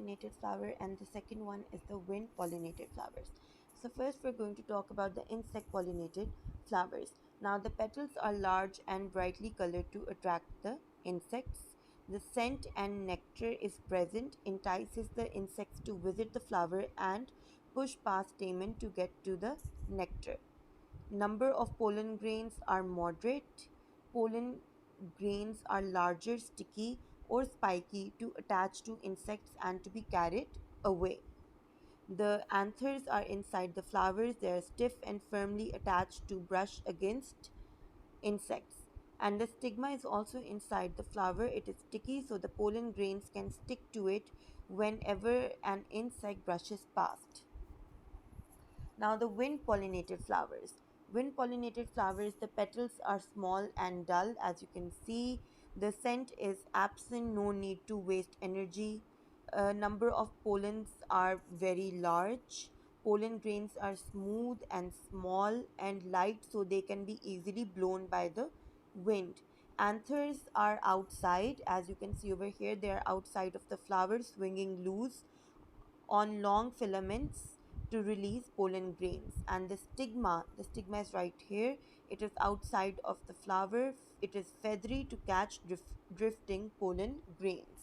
pollinated flower, and the second one is the wind pollinated flowers. So first we're going to talk about the insect pollinated flowers. Now the petals are large and brightly colored to attract the insects. The scent and nectar is present, entices the insects to visit the flower and push past stamen to get to the nectar. Number of pollen grains are moderate. Pollen grains are larger, sticky, or spiky to attach to insects and to be carried away. The anthers are inside the flowers. They are stiff and firmly attached to brush against insects. And the stigma is also inside the flower. It is sticky, so the pollen grains can stick to it whenever an insect brushes past. Now, the wind pollinated flowers. Wind pollinated flowers, the petals are small and dull, as you can see. The scent is absent, no need to waste energy. Number of pollens are very large. Pollen grains are smooth and small and light, so they can be easily blown by the wind. Anthers are outside, as you can see over here, they are outside of the flower, swinging loose on long filaments to release pollen grains. And the stigma is right here. It is outside of the flower. It is feathery to catch drifting pollen grains.